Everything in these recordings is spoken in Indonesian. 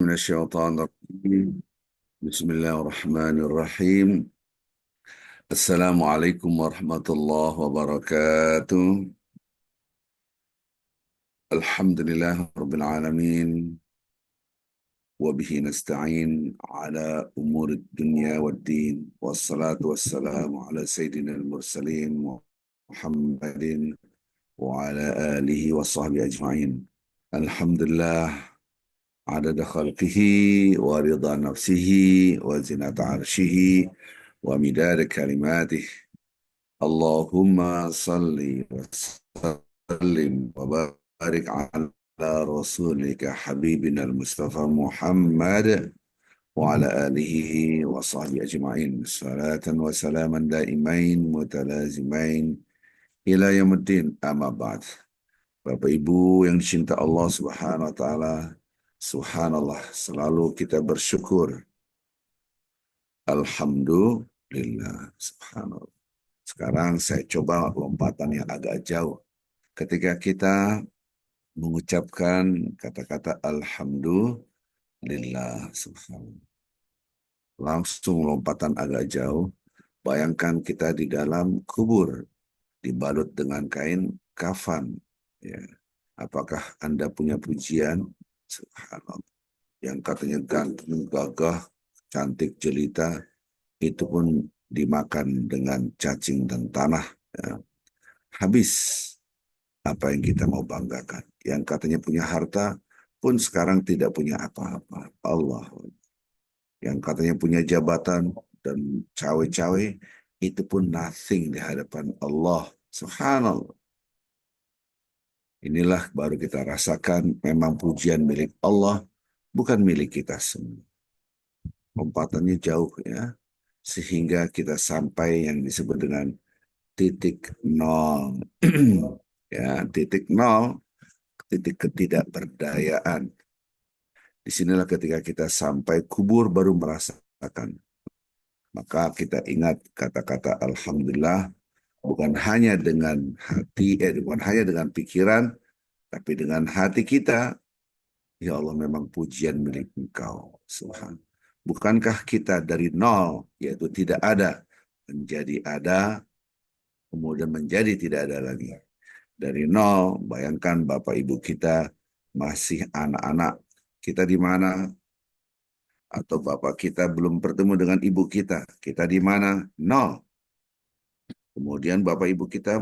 من الشيطان الرجيم. بسم الله الرحمن الرحيم. السلام عليكم ورحمة الله وبركاته. الحمد لله رب العالمين، وبه نستعين على أمور الدنيا والدين، والصلاة والسلام على سيدنا المرسلين محمد وعلى آله وصحبه أجمعين. الحمد لله عدد خلقه ورضا نفسه وزنة عرشه ومداد كلماته. اللهم صل وسلم وبارك على رسولك حبيبنا المصطفى محمد وعلى آله وصحبه أجمعين، صلاة وسلاما دائمين متلازمين إلى يوم الدين. أما بعد. Bapak Ibu yang dicinta Allah Subhanahu wa taala, subhanallah, selalu kita bersyukur. Alhamdulillah, subhanallah. Sekarang saya coba lompatan yang agak jauh. Ketika kita mengucapkan kata-kata alhamdulillah, subhanallah. Langsung lompatan agak jauh. Bayangkan kita di dalam kubur, dibalut dengan kain kafan. Ya. Apakah Anda punya pujian? Subhanallah. Yang katanya ganteng, gagah, cantik, jelita, itu pun dimakan dengan cacing dan tanah. Ya. Habis apa yang kita mau banggakan. Yang katanya punya harta pun sekarang tidak punya apa-apa. Allah. Yang katanya punya jabatan dan cawe-cawe, itu pun nothing di hadapan Allah. Subhanallah. Inilah baru kita rasakan memang pujian milik Allah, bukan milik kita semua. Lompatannya jauh ya, sehingga kita sampai yang disebut dengan titik nol. Ya, titik nol, titik ketidakberdayaan. Disinilah ketika kita sampai kubur baru merasakan. Maka kita ingat kata-kata Alhamdulillah, bukan hanya dengan hati, bukan hanya dengan pikiran, tapi dengan hati kita. Ya Allah, memang pujian milik Engkau, Subhan. Bukankah kita dari nol, yaitu tidak ada, menjadi ada, kemudian menjadi tidak ada lagi. Dari nol, bayangkan Bapak Ibu kita masih anak-anak. Kita di mana? Atau Bapak kita belum bertemu dengan Ibu kita. Kita di mana? Nol. Kemudian Bapak Ibu kita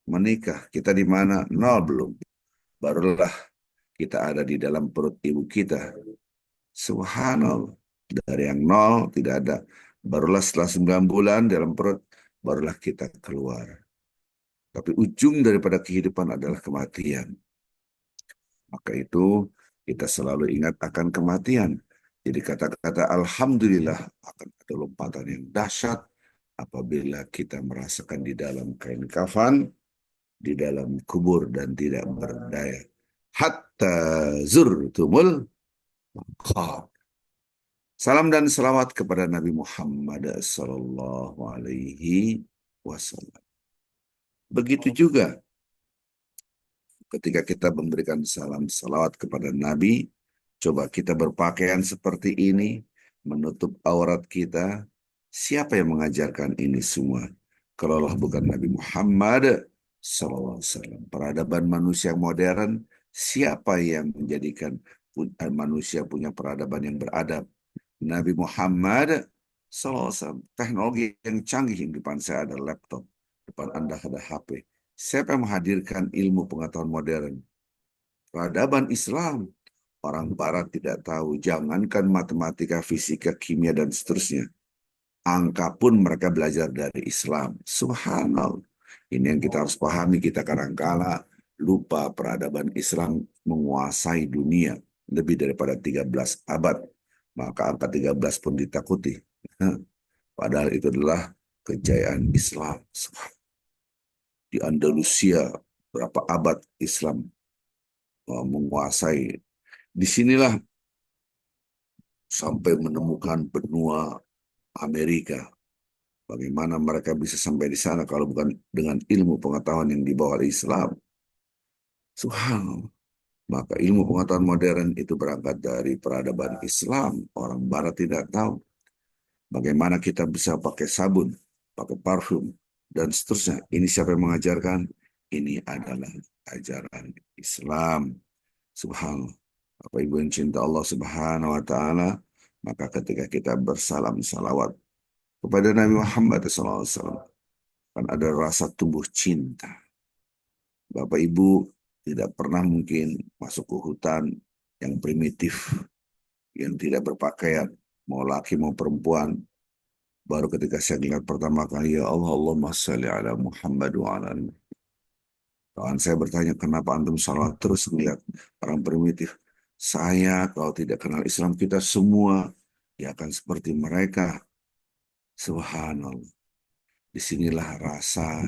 menikah. Kita di mana? Nol belum. Barulah kita ada di dalam perut Ibu kita. Subhanallah. Dari yang nol, tidak ada. Barulah setelah 9 bulan dalam perut, barulah kita keluar. Tapi ujung daripada kehidupan adalah kematian. Maka itu kita selalu ingat akan kematian. Jadi kata-kata Alhamdulillah akan ada lompatan yang dahsyat apabila kita merasakan di dalam kain kafan, di dalam kubur dan tidak berdaya. Hatta zurtumul maqabir. Salam dan selawat kepada Nabi Muhammad Sallallahu Alaihi Wasallam. Begitu juga ketika kita memberikan salam salawat kepada Nabi, coba kita berpakaian seperti ini, menutup aurat kita. Siapa yang mengajarkan ini semua? Kalaulah bukan Nabi Muhammad Sallallahu Alaihi Wasallam. Peradaban manusia modern, siapa yang menjadikan manusia punya peradaban yang beradab? Nabi Muhammad SAW. Teknologi yang canggih, yang depan saya ada laptop, depan Anda ada HP. Siapa yang menghadirkan ilmu pengetahuan modern? Peradaban Islam. Orang Barat tidak tahu, jangankan matematika, fisika, kimia, dan seterusnya. Angka pun mereka belajar dari Islam. Subhanallah. Ini yang kita harus pahami, kita kadang-kala lupa peradaban Islam menguasai dunia lebih daripada 13 abad. Maka angka 13 pun ditakuti. Padahal itu adalah kejayaan Islam. Di Andalusia, berapa abad Islam menguasai. Disinilah sampai menemukan benua Amerika. Bagaimana mereka bisa sampai di sana kalau bukan dengan ilmu pengetahuan yang dibawa oleh Islam. Subhanallah. Maka ilmu pengetahuan modern itu berangkat dari peradaban Islam. Orang Barat tidak tahu bagaimana kita bisa pakai sabun, pakai parfum, dan seterusnya. Ini siapa yang mengajarkan? Ini adalah ajaran Islam. Subhanallah. Bapak Ibu yang cinta Allah Subhanahu wa taala, maka ketika kita bersalam salawat kepada Nabi Muhammad SAW, kan ada rasa tumbuh cinta. Bapak Ibu tidak pernah mungkin masuk ke hutan yang primitif, yang tidak berpakaian, mau laki mau perempuan. Baru ketika saya lihat pertama kali, ya Allah, Allahumma salli ala Muhammad wa ala ali. Kawan saya bertanya, kenapa antum salat terus melihat orang primitif? Saya kalau tidak kenal Islam, kita semua ya akan seperti mereka. Subhanallah. Disinilah rasa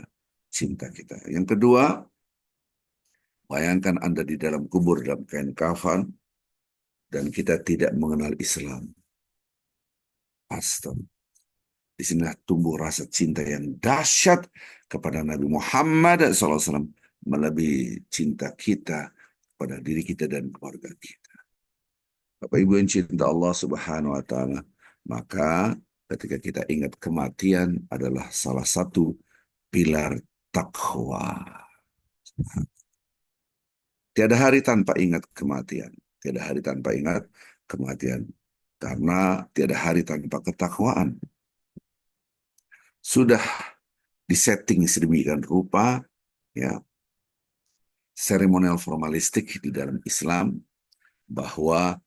cinta kita. Yang kedua, bayangkan Anda di dalam kubur dalam kain kafan dan kita tidak mengenal Islam. Astaga. Di sinilah tumbuh rasa cinta yang dahsyat kepada Nabi Muhammad SAW melebihi cinta kita pada diri kita dan keluarga kita. Bapak Ibu yang cinta Allah Subhanahu wa taala, maka ketika kita ingat kematian adalah salah satu pilar takwa. Tiada hari tanpa ingat kematian. Tiada hari tanpa ingat kematian. Karena tiada hari tanpa ketakwaan. Sudah disetting sedemikian rupa, ya, seremonial formalistik di dalam Islam, bahwa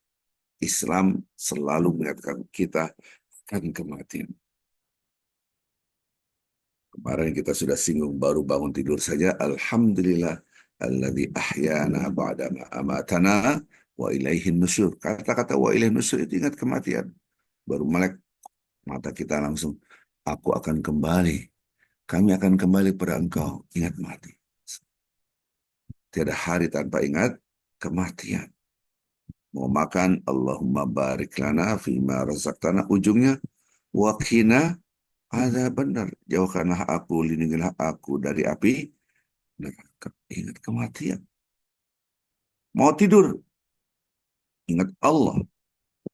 Islam selalu mengingatkan kita akan kematian. Kemarin kita sudah singgung, baru bangun tidur saja, Alhamdulillah alladzi ahyana ba'dama amatana wa ilaihin nusyur. Kata-kata wa ilaihin nusyur itu ingat kematian. Baru melek mata kita langsung, aku akan kembali. Kami akan kembali pada engkau. Ingat mati. Tiada hari tanpa ingat kematian. Mau makan, Allahumma barik lana fima razaqtana. Ujungnya, wakina ada benar. Jauhkanlah aku, lindungilah aku dari api neraka. Ingat kematian. Mau tidur, ingat Allah.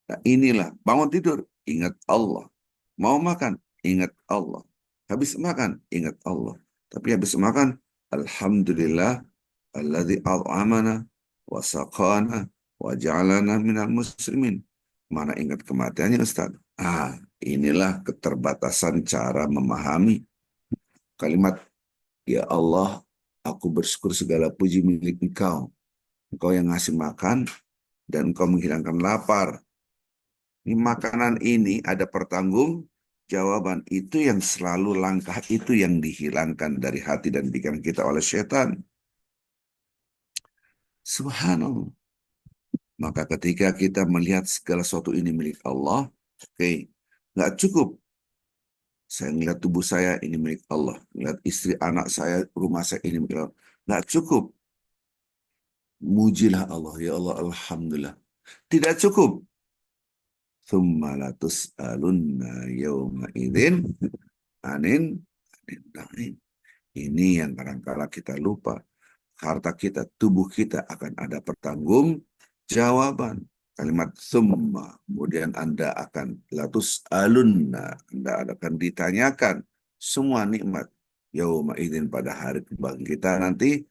Nah, inilah, bangun tidur, ingat Allah. Mau makan, ingat Allah. Habis makan, ingat Allah. Tapi habis makan, Alhamdulillah, alladzi at'amana wa saqana wa ja'alana minal muslimin. Mana ingat kematiannya, Ustaz? Inilah keterbatasan cara memahami kalimat, ya Allah, aku bersyukur segala puji milik Engkau. Engkau yang ngasih makan dan Engkau menghilangkan lapar. Ini makanan ini ada pertanggung jawaban. Itu yang selalu langkah itu yang dihilangkan dari hati dan pikiran kita oleh setan. Subhanallah. Maka ketika kita melihat segala sesuatu ini milik Allah, oke, nggak cukup. Saya melihat tubuh saya ini milik Allah. Melihat istri anak saya, rumah saya ini milik Allah. Nggak cukup. Mujilah Allah. Ya Allah, Alhamdulillah. Tidak cukup. Thumma latus'alunna yawma idzin anin na'im. Ini yang kadang-kala kita lupa. Harta kita, tubuh kita akan ada pertanggung jawaban. Kalimat summa, kemudian Anda akan latus'alunna, Anda akan ditanyakan semua nikmat. Yauma idzin, pada hari kebangkitan nanti,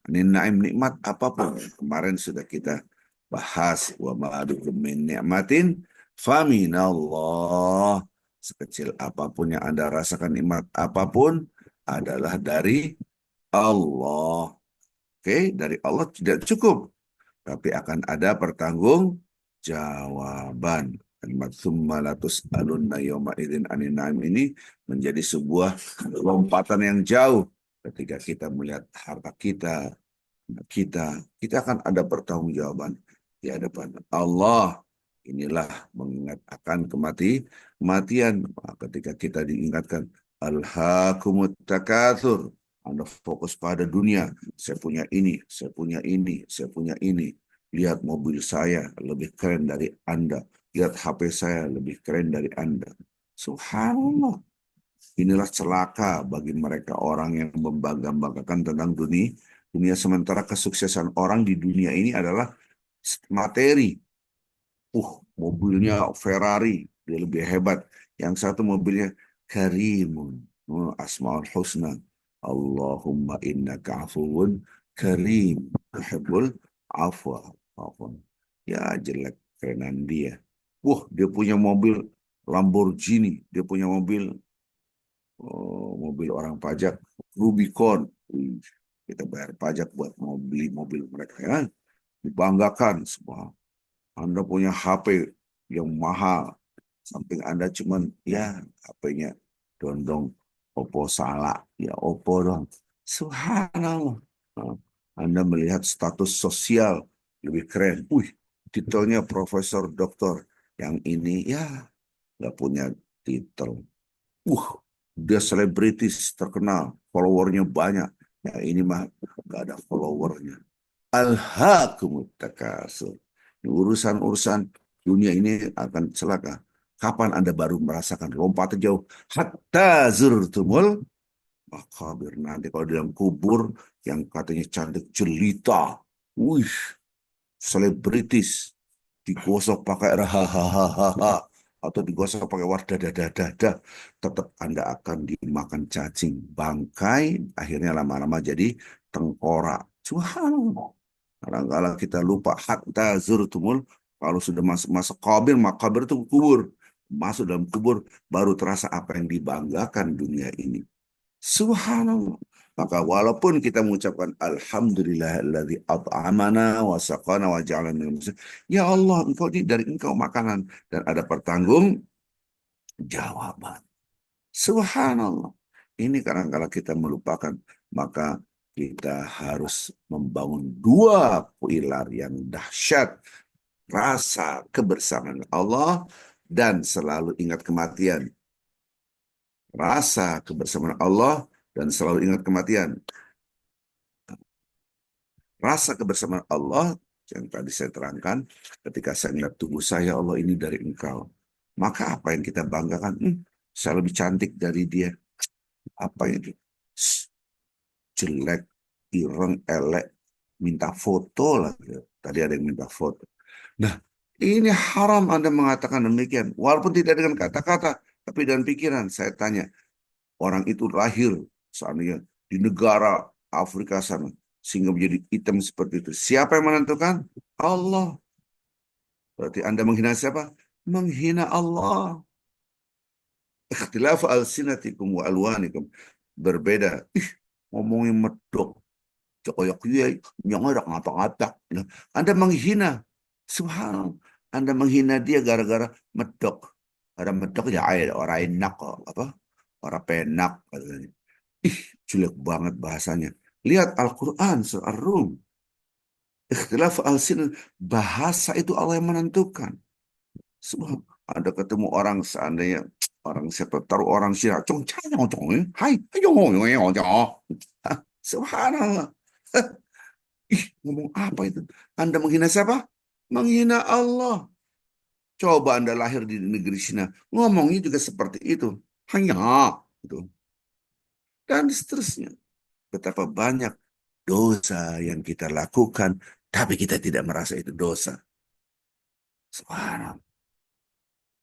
anin na'im, nikmat apapun. Kemarin sudah kita bahas, wa ma'adukum min ni'matin faminallah. Sekecil apapun yang Anda rasakan, nikmat apapun adalah dari Allah. Oke, dari Allah tidak cukup, tapi akan ada pertanggung jawaban. Kalimat summa latus'alunna yawma idzin anin na'im ini menjadi sebuah lompatan yang jauh. Ketika kita melihat harta kita akan ada pertanggungjawaban di hadapan Allah. Inilah mengingat akan kematian. Ketika kita diingatkan alhaakumut takatsur, Anda fokus pada dunia. Saya punya ini, saya punya ini, saya punya ini. Lihat mobil saya lebih keren dari Anda. Lihat HP saya lebih keren dari Anda. Subhanallah. Inilah celaka bagi mereka orang yang membangga-banggakan tentang Dunia sementara kesuksesan orang di dunia ini adalah materi. Mobilnya Ferrari, dia lebih hebat. Yang satu mobilnya Karimun, Asmaul Husna. Allahumma innaka afuwun karim, tuhibbul afwa. Afwan. Ya jelek kerenan dia. Dia punya mobil Lamborghini, dia punya mobil orang pajak Rubicon. Wih, kita bayar pajak buat mau beli mobil mereka ya. Dibanggakan semua. Anda punya HP yang mahal, samping Anda cuman ya HP-nya dondong Oppo salah, ya Oppo dong. Subhanallah. Nah, Anda melihat status sosial lebih keren. Titelnya profesor doktor. Yang ini ya nggak punya titel. Uh, dia selebritis terkenal, followernya banyak. Ya ini mah nggak ada followernya. Alhaakumut takasur. Urusan-urusan dunia ini akan celaka. Kapan Anda baru merasakan lompat jauh? Hatta zurtumul makabir. Nanti kalau di dalam kubur yang katanya cantik jelita. Wih, selebritis. Digosok pakai hahaha atau digosok pakai dada, tetap Anda akan dimakan cacing, bangkai, akhirnya lama-lama jadi tengkorak. Subhanallah. Kadang-kadang kita lupa hatta zurtumul, kalau sudah masuk masuk kabir, makabir itu kubur. Masuk dalam kubur baru terasa apa yang dibanggakan dunia ini. Subhanallah. Maka walaupun kita mengucapkan Alhamdulillahilladzi at'amana wa saqana wa ja'alana minal muslimin. Ya Allah, engkau ini dari engkau makanan. Dan ada pertanggung jawaban. Subhanallah. Ini kadang-kadang kita melupakan. Maka kita harus membangun dua pilar yang dahsyat. Rasa kebersamaan Allah dan selalu ingat kematian. Rasa kebersamaan Allah dan selalu ingat kematian. Rasa kebersamaan Allah yang tadi saya terangkan, ketika saya melihat tubuh saya, Allah ini dari engkau. Maka apa yang kita banggakan? Saya lebih cantik dari dia. Apa itu? Jelek, ireng, elek, minta foto lagi. Tadi ada yang minta foto. Nah, ini haram Anda mengatakan demikian. Walaupun tidak dengan kata-kata, tapi dengan pikiran. Saya tanya, orang itu lahir seandainya di negara Afrika sana sehingga menjadi hitam seperti itu. Siapa yang menentukan? Allah. Berarti Anda menghina siapa? Menghina Allah. Ikhtilaf alsinatikum wa alwanikum. Berbeda. Ngomongin medok. Cokoyak dia yang ada ngata-ngata. Anda menghina. Subhanallah. Anda menghina dia gara-gara medok. Ada medok ya orang enak kok. Apa? Orang penak. Jelek banget bahasanya. Lihat Al-Quran, surah Ar-Rum. Ikhtilaf al-sin, bahasa itu Allah yang menentukan. Semua ada ketemu orang seandainya orang siapa taruh orang Cina, cong cong cong, hai, ayo ngomong, subhanallah. Ngomong apa itu? Anda menghina siapa? Menghina Allah. Coba Anda lahir di negeri Cina, ngomongnya juga seperti itu. Hanya itu. Dan seterusnya. Betapa banyak dosa yang kita lakukan, tapi kita tidak merasa itu dosa. Subhanallah.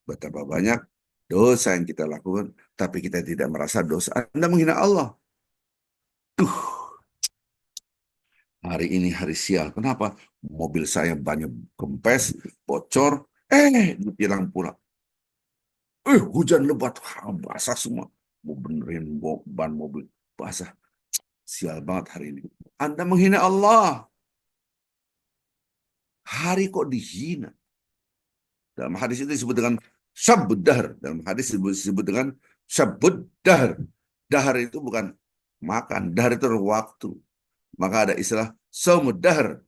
Betapa banyak dosa yang kita lakukan, tapi kita tidak merasa dosa. Anda menghina Allah. Hari ini hari sial. Kenapa? Mobil saya banyak kempes, bocor, ditilang pulang. Hujan lebat, basah semua. Mau benerin ban mobil, basah. Sial banget hari ini. Anda menghina Allah. Hari kok dihina? Dalam hadis itu disebut dengan syabud dahar. Dalam hadis disebut dengan syabud dahar. Dahar itu bukan makan. Dahar itu waktu. Maka ada istilah saumud dahar.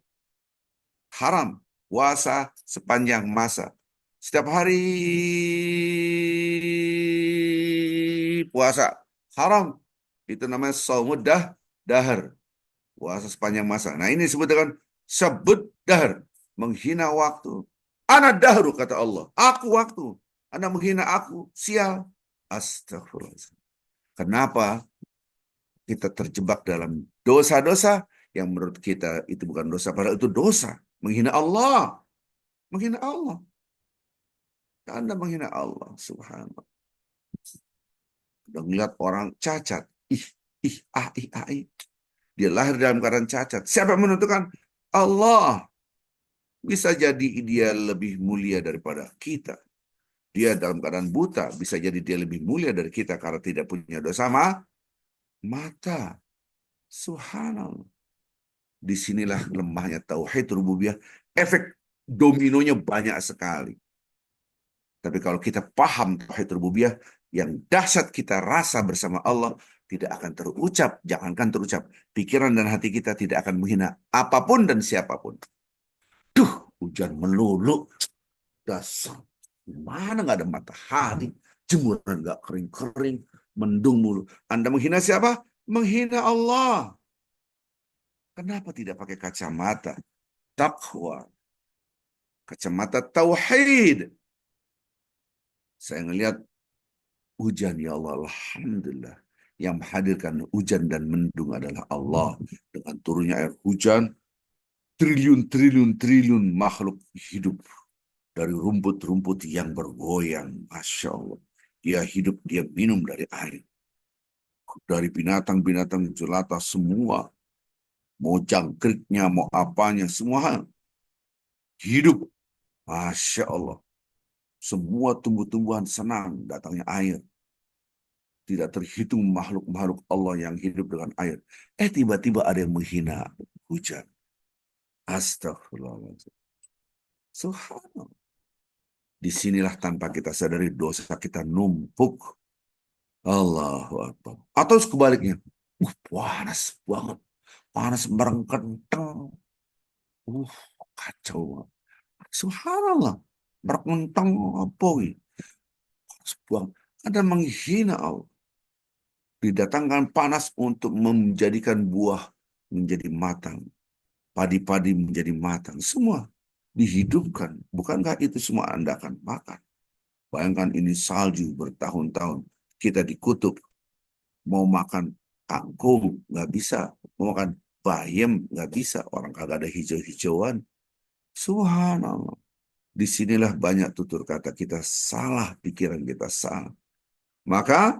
Haram. Puasa sepanjang masa. Setiap hari puasa. Haram. Itu namanya saumud dahar. Puasa sepanjang masa. Nah ini disebut dengan syabud dahar. Menghina waktu. Ana dahru kata Allah. Aku waktu. Anda menghina aku. Sial. Astagfirullah. Kenapa kita terjebak dalam dosa-dosa yang menurut kita itu bukan dosa, padahal itu dosa. Menghina Allah. Menghina Allah. Anda menghina Allah, subhanallah. Udah ngeliat orang cacat. Ih, ih, ah, ih, ah, ih. Dia lahir dalam keadaan cacat. Siapa yang menentukan? Allah. Bisa jadi dia lebih mulia daripada kita. Dia dalam keadaan buta. Bisa jadi dia lebih mulia dari kita karena tidak punya dosa mata. Subhanallah. Disinilah lemahnya tauhid rububiyah. Efek dominonya banyak sekali. Tapi kalau kita paham tauhid rububiyah, yang dahsyat kita rasa bersama Allah tidak akan terucap, jangankan terucap. Pikiran dan hati kita tidak akan menghina apapun dan siapapun. Duh, hujan melulu, dasar. Mana nggak ada matahari, jemuran nggak kering-kering, mendung mulu. Anda menghina siapa? Menghina Allah. Kenapa tidak pakai kacamata takwa, kacamata tauhid? Saya ngelihat hujan, ya Allah, alhamdulillah. Yang menghadirkan hujan dan mendung adalah Allah. Dengan turunnya air hujan, triliun makhluk hidup dari rumput-rumput yang bergoyang. Masya Allah. Dia hidup, dia minum dari air. Dari binatang-binatang jelata semua. Mau jangkriknya, mau apanya, semua hidup. Masya Allah. Semua tumbuh-tumbuhan senang datangnya air. Tidak terhitung makhluk-makhluk Allah yang hidup dengan air. Tiba-tiba ada yang menghina hujan. Astagfirullahaladzim. Subhanallah. Disinilah tanpa kita sadari dosa kita numpuk. Allahu Akbar. Atau sebaliknya. Panas banget. Panas merengkenteng. Uh, Kacau. Subhanallah. Merengkenteng apa ini? Panas banget. Ada menghina Allah. Didatangkan panas untuk menjadikan buah menjadi matang. Padi-padi menjadi matang. Semua dihidupkan. Bukankah itu semua Anda akan makan? Bayangkan ini salju bertahun-tahun. Kita di kutub. Mau makan kangkung, nggak bisa. Mau makan bayam, nggak bisa. Orang kagak ada hijau-hijauan. Subhanallah. Disinilah banyak tutur kata kita salah, pikiran kita salah. Maka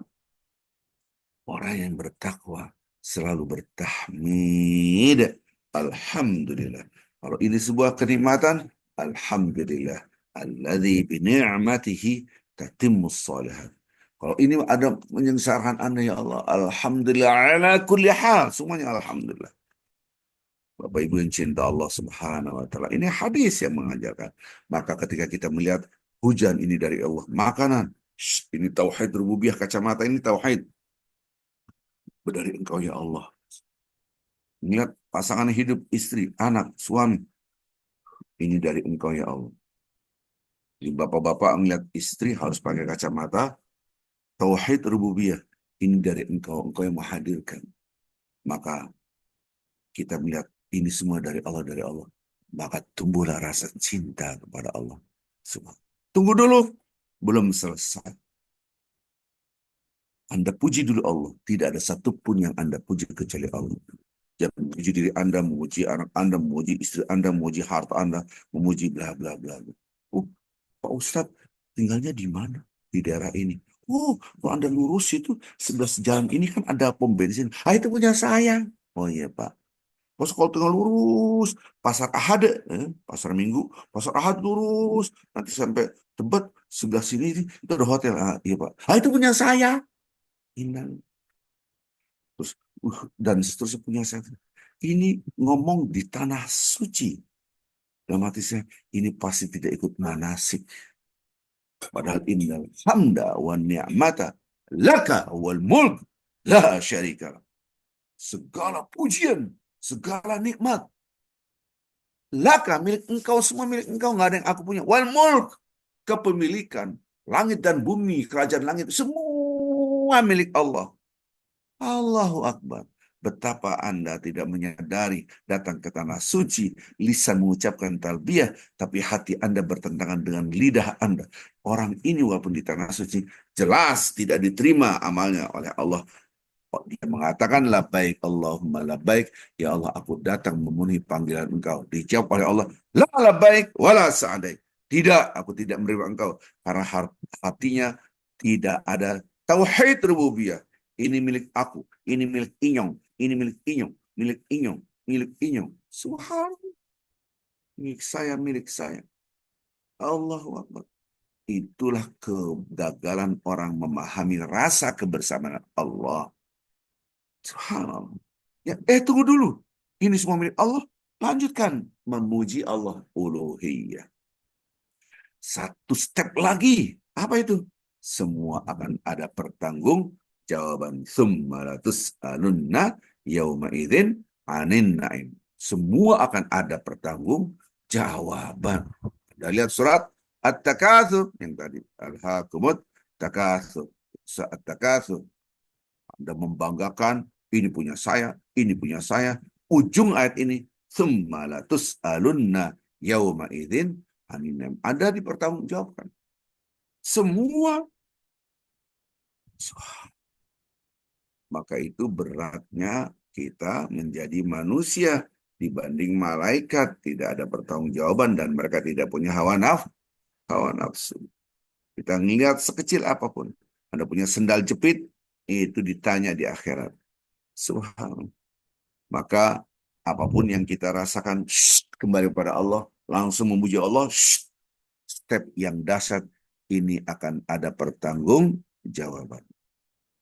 orang yang bertakwa selalu bertahmid. Alhamdulillah. Kalau ini sebuah kenikmatan, alhamdulillah. Alladzi bi ni'matihi tatimmus shalihat. Kalau ini ada menyengsarakan Anda, ya Allah, alhamdulillah ala kulli hal. Semuanya alhamdulillah. Bapak Ibu yang cinta Allah Subhanahu wa taala. Ini hadis yang mengajarkan. Maka ketika kita melihat hujan ini dari Allah, makanan, ini tauhid rububiyah, kacamata ini tauhid. Dari Engkau ya Allah. Melihat pasangan hidup, istri, anak, suami. Ini dari Engkau ya Allah. Jadi bapak-bapak melihat istri harus pakai kacamata. Tauhid rububiyah. Ini dari Engkau. Engkau yang menghadirkan. Maka kita melihat ini semua dari Allah, dari Allah. Maka tumbuhlah rasa cinta kepada Allah. Semua. Tunggu dulu. Belum selesai. Anda puji dulu Allah. Tidak ada satupun yang Anda puji kecuali Allah. Jangan memuji diri Anda, memuji anak Anda, memuji istri Anda, memuji harta Anda, memuji bla bla bla. Oh, Pak Ustadz tinggalnya di mana? Di daerah ini. Oh, kalau Anda lurus itu sebelah jalan ini kan ada pom bensin. Itu punya saya. Oh iya Pak. Pas kalau tinggal lurus, pasar Ahad, pasar Minggu, pasar Ahad lurus, nanti sampai Tebet sebelah sini itu ada hotel. Iya Pak. Itu punya saya. Indah. Terus dan seterusnya punya saya. Ini ngomong di tanah suci. Dalam hati saya, ini pasti tidak ikut manasik. Padahal innal hamda wa ni'mata laka wal mulk la syarika. Segala pujian, segala nikmat laka, milik engkau, semua milik engkau, nggak ada yang aku punya. Wal mulk, kepemilikan langit dan bumi, kerajaan langit, semua milik Allah. Allahu Akbar. Betapa Anda tidak menyadari datang ke tanah suci, lisan mengucapkan talbiyah, tapi hati Anda bertentangan dengan lidah Anda. Orang ini walaupun di tanah suci, jelas tidak diterima amalnya oleh Allah. Dia mengatakan labbaik Allahumma labbaik, ya Allah aku datang memenuhi panggilan engkau. Dijawab oleh Allah, la labbaik wala sa'daik. Tidak, aku tidak menerima engkau karena hatinya tidak ada tauhid rububiyah. Ini milik aku, ini milik Inyong, ini milik Inyong, milik Inyong, milik Inyong. Subhanallah, milik saya, milik saya. Allahu Akbar. Itulah kegagalan orang memahami rasa kebersamaan Allah. Subhanallah. Ya, tunggu dulu. Ini semua milik Allah. Lanjutkan memuji Allah uluhiyah. Satu step lagi. Apa itu? Semua akan ada pertanggung jawaban. Summalatus alunna yauma idzin anin naim. Semua akan ada pertanggung jawaban. Kita lihat surat At-Takatsur yang tadi. Al-Hakumut Takatsur. At-Takatsur. Anda membanggakan, ini punya saya, ini punya saya. Ujung ayat ini, tsumma latus'alunna yauma idzin anin naim. Ada dipertanggungjawabkan. Semua. Maka itu beratnya kita menjadi manusia dibanding malaikat. Tidak ada pertanggungjawaban dan mereka tidak punya hawa nafsu. Kita ingat sekecil apapun. Anda punya sendal jepit, itu ditanya di akhirat. Subhanallah. Maka apapun yang kita rasakan, kembali kepada Allah, langsung memuji Allah, step yang dahsyat, ini akan ada pertanggung jawaban.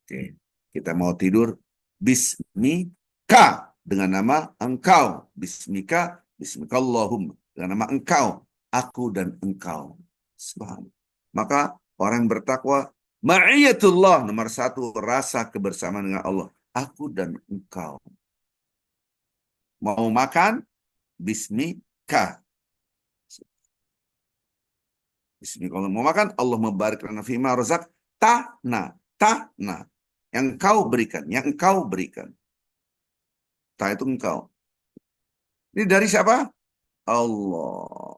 Oke. Kita mau tidur, Bismika, dengan nama engkau. Bismika, Bismikallahumma, dengan nama engkau, aku dan engkau. Subhanallah. Maka orang bertakwa, ma'iyatullah, nomor satu, rasa kebersamaan dengan Allah. Aku dan engkau. Mau makan, Bismika. Bismillah. Mau makan, Allah membarik lana fima rozak, ta'na. Yang engkau berikan, yang engkau berikan. Ta itu engkau. Ini dari siapa? Allah.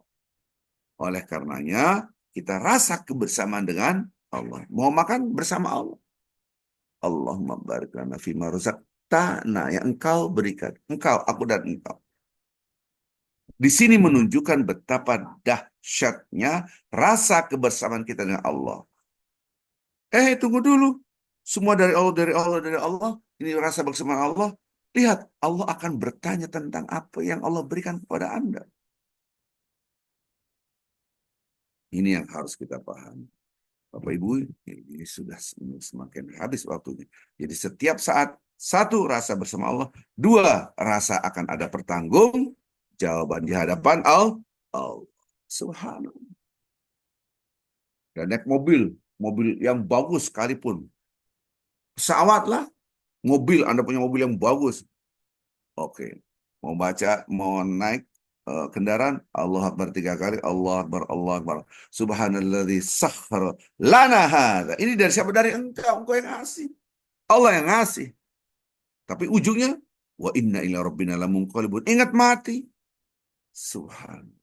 Oleh karenanya, kita rasa kebersamaan dengan Allah. Mau makan bersama Allah. Allah membarik lana fima rozak, ta'na. Yang engkau berikan. Engkau, aku dan engkau. Di sini menunjukkan betapa dahsyatnya rasa kebersamaan kita dengan Allah. Tunggu dulu. Semua dari Allah, dari Allah, dari Allah. Ini rasa bersama Allah. Lihat, Allah akan bertanya tentang apa yang Allah berikan kepada Anda. Ini yang harus kita pahami. Bapak Ibu, ini sudah semakin habis waktunya. Jadi setiap saat, satu, rasa bersama Allah. Dua, rasa akan ada pertanggung jawaban di hadapan Allah. Subhanallah. Dan naik mobil yang bagus sekalipun. Pesawat lah, mobil, Anda punya mobil yang bagus. Oke, mau naik kendaraan, Allah Akbar 3 kali, Allah Akbar, Allah Akbar. Subhanalladzi sakhkhara lana hadza. Ini dari siapa? Dari engkau yang ngasih. Allah yang ngasih. Tapi ujungnya, wa inna ila rabbina lamunqalibun. Ingat mati. Subhanallah.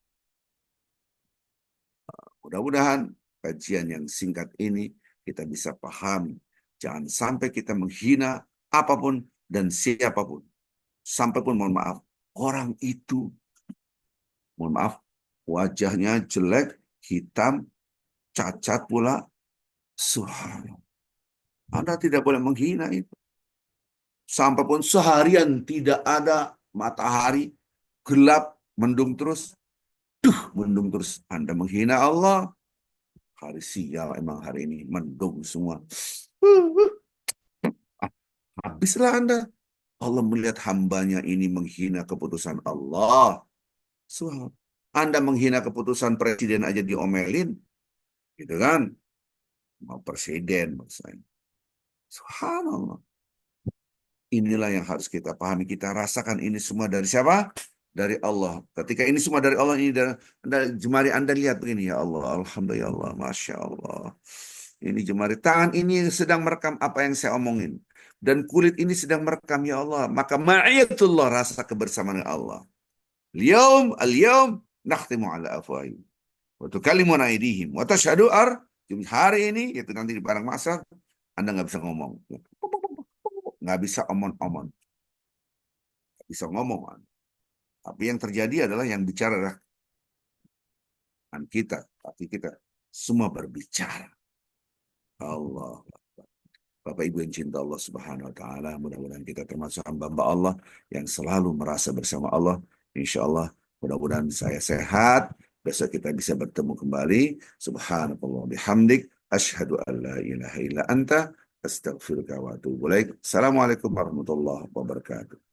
Mudah-mudahan kajian yang singkat ini kita bisa pahami. Jangan sampai kita menghina apapun dan siapapun. Sampai pun mohon maaf, orang itu, mohon maaf, wajahnya jelek, hitam, cacat pula. Subhanallah. Anda tidak boleh menghina itu. Sampai pun seharian tidak ada matahari, gelap, mendung terus. Mendung terus. Anda menghina Allah. Hari sial emang hari ini, mendung semua. Habislah Anda. Allah melihat hambanya ini menghina keputusan Allah. Anda menghina keputusan presiden aja diomelin. Gitu kan? Mau presiden maksudnya. Subhanallah. Inilah yang harus kita pahami. Kita rasakan ini semua dari siapa? Dari Allah. Ketika ini semua dari Allah, ini dari jemari Anda lihat begini. Ya Allah, Alhamdulillah, ya Allah, Masya Allah. Ini jemari tangan ini sedang merekam apa yang saya omongin. Dan kulit ini sedang merekam, ya Allah. Maka ma'iyatullah, rasa kebersamaan Allah. Al-yawm, nakhtimu ala afwahim. Wa tukallimuna aydihim. Wa tashhadu hari ini, yaitu nanti di barang masa, Anda nggak bisa ngomong. nggak bisa omon-omon, nggak bisa ngomong. Tapi yang terjadi adalah yang bicara adalah kita, tapi kita semua berbicara. Allah. Bapak Ibu yang cinta Allah Subhanahu wa taala, mudah-mudahan kita termasuk hamba-hamba Allah yang selalu merasa bersama Allah. Insya Allah, mudah-mudahan saya sehat. Besok kita bisa bertemu kembali. Subhanallah bihamdik, asyhadu an la ilaha illa anta, astaghfiruka wa atubu ilaik. Assalamualaikum warahmatullahi wabarakatuh.